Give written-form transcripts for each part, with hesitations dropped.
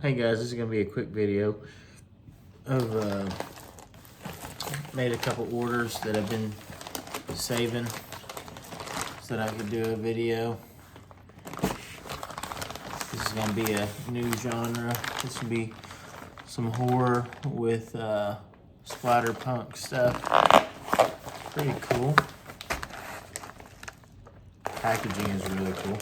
Hey guys, this is going to be a quick video of made a couple orders that I've been saving so that I could do a video. This is going to be a new genre. This will be some horror with splatter punk stuff. Pretty cool. Packaging is really cool.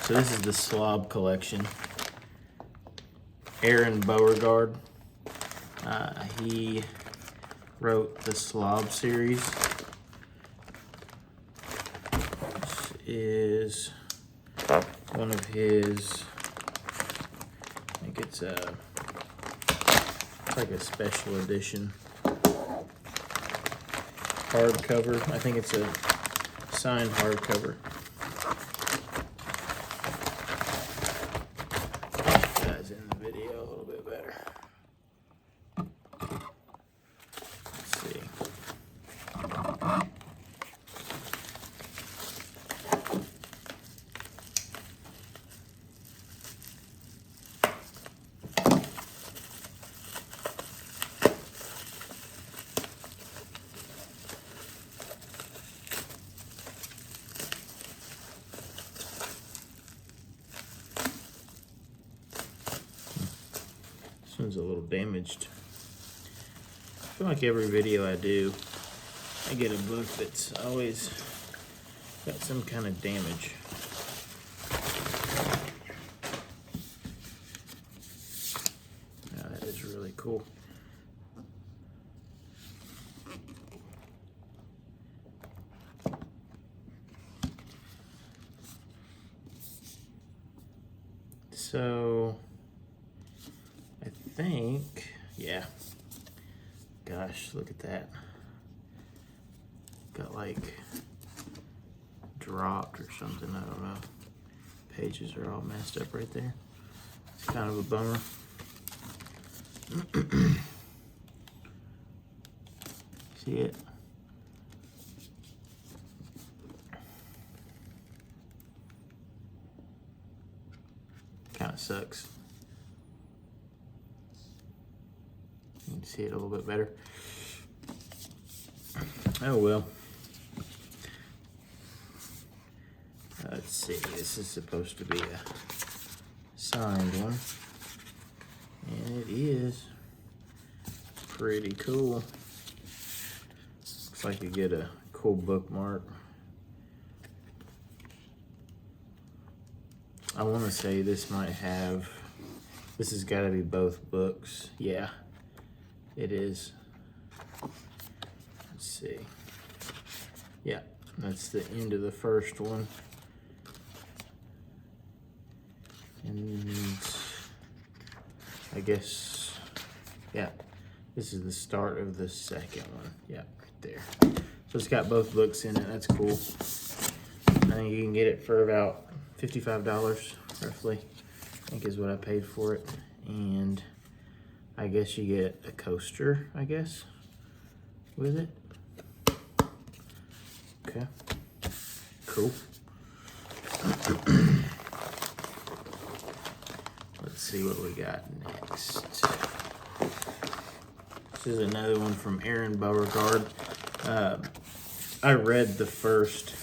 So this is the Slob collection. Aron Beauregard, he wrote the Slob series. This is one of his, I think it's like a special edition hardcover. I think it's a signed hardcover. In the video a little bit better. Let's see. This one's a little damaged. I feel like every video I do, I get a book that's always got some kind of damage. Now that is really cool. So I think, yeah. Gosh, look at that. Got like dropped or something, I don't know. Pages are all messed up right there. It's kind of a bummer. See it? Kind of sucks. You can see it a little bit better. Oh well. Let's see, this is supposed to be a signed one. And it is pretty cool. Looks like you get a cool bookmark. I want to say this might have, this has got to be both books. Yeah. It is. Let's see. Yeah, that's the end of the first one. And I guess, yeah, this is the start of the second one. Yeah, right there. So it's got both books in it. That's cool. I think you can get it for about $55 roughly, I think is what I paid for it. And I guess you get a coaster, I guess, with it. Okay, cool. Let's see what we got next. This is another one from Aron Beauregard. I read the first,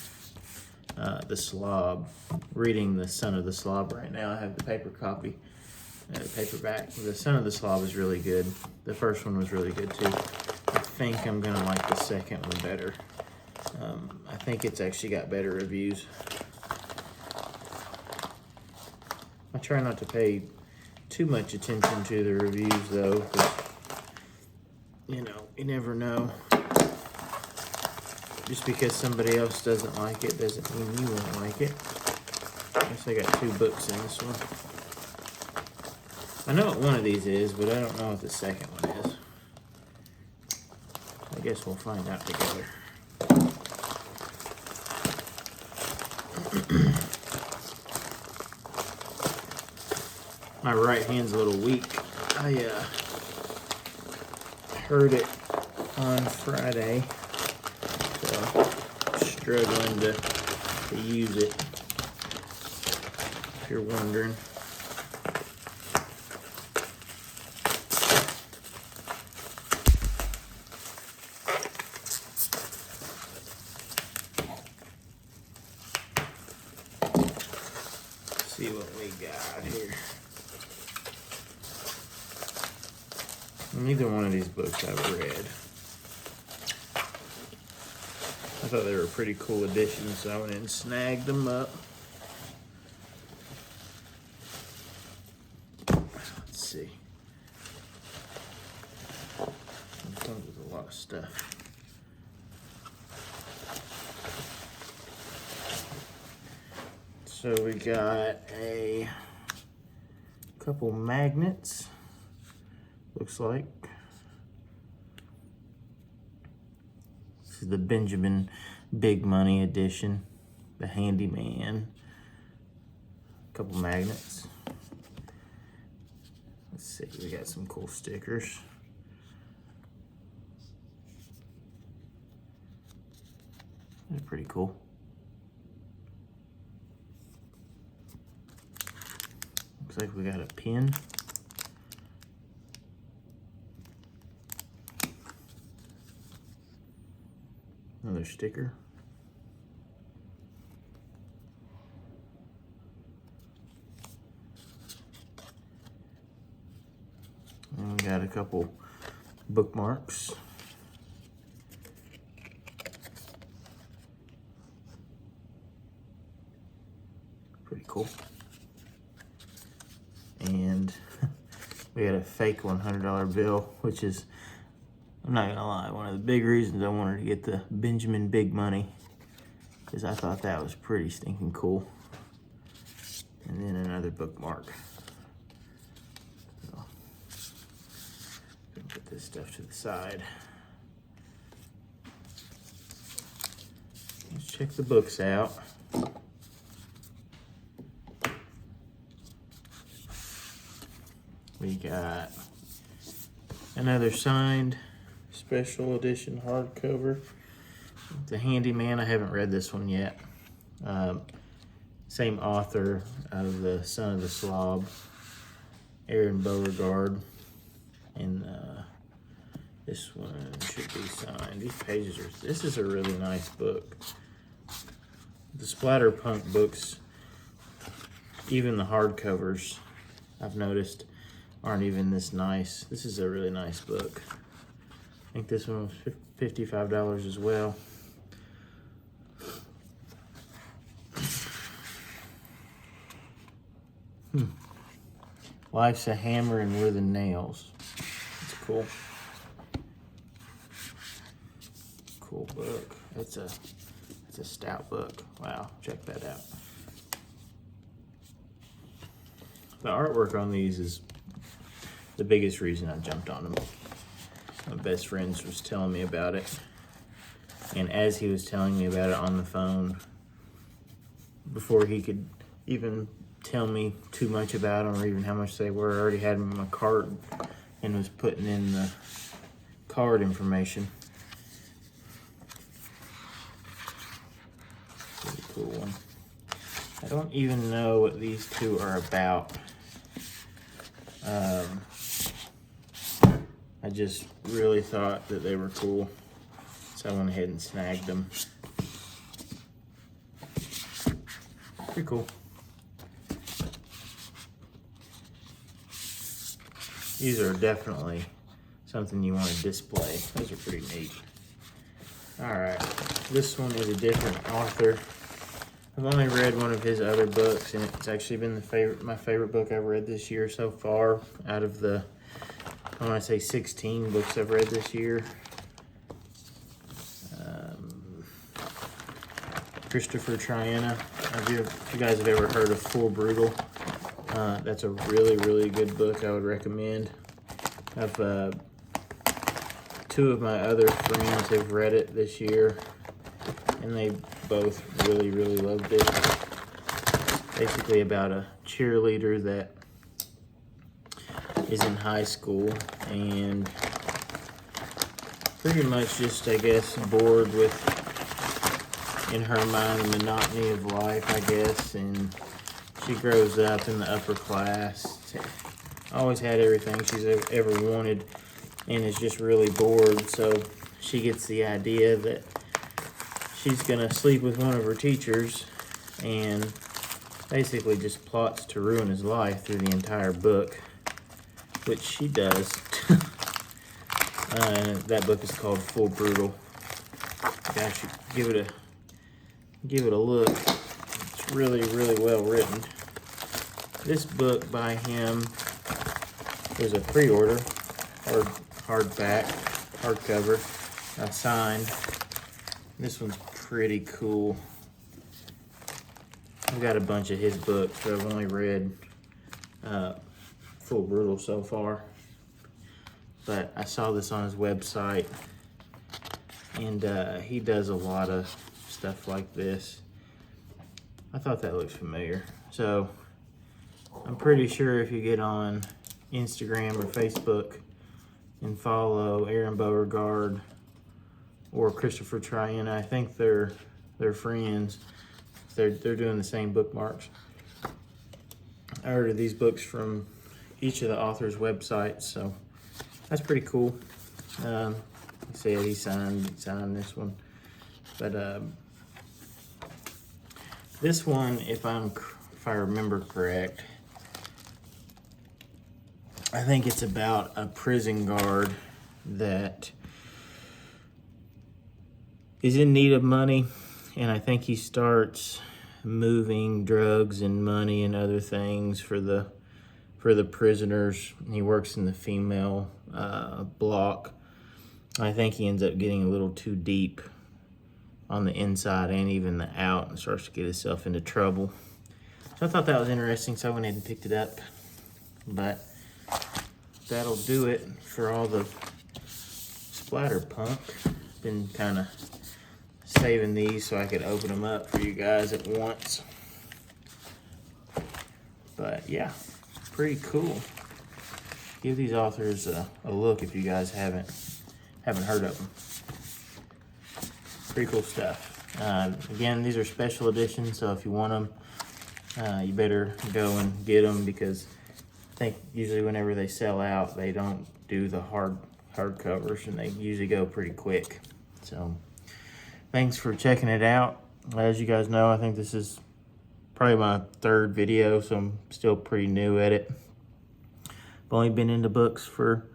The Slob, reading The Son of the Slob right now. I have the paper copy. Paperback. The Son of the Slob is really good. The first one was really good too. I think I'm gonna like the second one better. I think it's actually got better reviews. I try not to pay too much attention to the reviews though, because, you know, you never know. Just because somebody else doesn't like it doesn't mean you won't like it. I guess I got 2 books in this one. I know what one of these is, but I don't know what the second one is. I guess we'll find out together. My right hand's a little weak. I hurt it on Friday, so I'm struggling to use it, if you're wondering. See what we got here. Neither one of these books I've read. I thought they were pretty cool editions, so I went and snagged them up. Let's see. It comes with a lot of stuff. So we got a couple magnets, looks like. This is the Benjamin Big Money edition, the Handyman. A couple magnets. Let's see, we got some cool stickers. They're pretty cool. Looks like we got a pin. Another sticker. And we got a couple bookmarks. Pretty cool. And we got a fake $100 bill, which is, I'm not gonna lie, one of the big reasons I wanted to get the Benjamin Big Money, is I thought that was pretty stinking cool. And then another bookmark. So, put this stuff to the side. Let's check the books out. We got another signed special edition hardcover. The Handyman, I haven't read this one yet. Same author of The Son of the Slob, Aron Beauregard. And this one should be signed. These pages are, this is a really nice book. The Splatter Punk books, even the hardcovers, I've noticed, aren't even this nice. This is a really nice book. I think this one was $55 as well. Life's a Hammer and We're the Nails. It's cool. Cool book. It's a stout book. Wow, check that out. The artwork on these is the biggest reason I jumped on them. My best friend was telling me about it, and as he was telling me about it on the phone, before he could even tell me too much about them or even how much they were, I already had them in my cart and was putting in the card information. Pretty cool one. I don't even know what these two are about. I just really thought that they were cool, so I went ahead and snagged them. Pretty cool. These are definitely something you want to display. Those are pretty neat. Alright, this one is a different author. I've only read one of his other books, and it's actually been my favorite book I've read this year so far, out of the, I want to say 16 books I've read this year. Kristopher Triana. If you guys have ever heard of Full Brutal, that's a really, really good book I would recommend. Two of my other friends have read it this year, and they both really, really loved it. Basically about a cheerleader that is in high school and pretty much just, I guess, bored with, in her mind, the monotony of life, I guess, and she grows up in the upper class, always had everything she's ever wanted, and is just really bored. So she gets the idea that she's gonna sleep with one of her teachers, and basically just plots to ruin his life through the entire book, which she does. That book is called Full Brutal. Gosh, give it a look. It's really, really well written. This book by him was a pre-order, hardcover, signed. This one's pretty cool. I've got a bunch of his books, but I've only read Full Brutal so far. But I saw this on his website, and he does a lot of stuff like this. I thought that looked familiar. So I'm pretty sure if you get on Instagram or Facebook and follow Aron Beauregard or Kristopher Triana, I think they're friends. They're doing the same bookmarks. I ordered these books from each of the authors' websites, so that's pretty cool. Like I said, he signed this one, but this one, if I remember correct, I think it's about a prison guard that is in need of money, and I think he starts moving drugs and money and other things for the prisoners. He works in the female block. I think he ends up getting a little too deep on the inside and even the out, and starts to get himself into trouble. So I thought that was interesting, so I went ahead and picked it up. But that'll do it for all the Splatter punk. Been kind of saving these so I could open them up for you guys at once. But yeah, pretty cool. Give these authors a look if you guys haven't heard of them. Pretty cool stuff. Again, these are special editions, so if you want them, you better go and get them, because I think usually whenever they sell out, they don't do the hardcovers, and they usually go pretty quick. So thanks for checking it out. As you guys know, I think this is probably my third video, so I'm still pretty new at it. I've only been into books for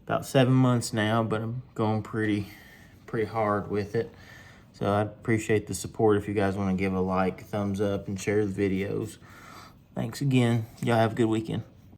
about 7 months now, but I'm going pretty hard with it. So I'd appreciate the support if you guys want to give a like, thumbs up, and share the videos. Thanks again. Y'all have a good weekend.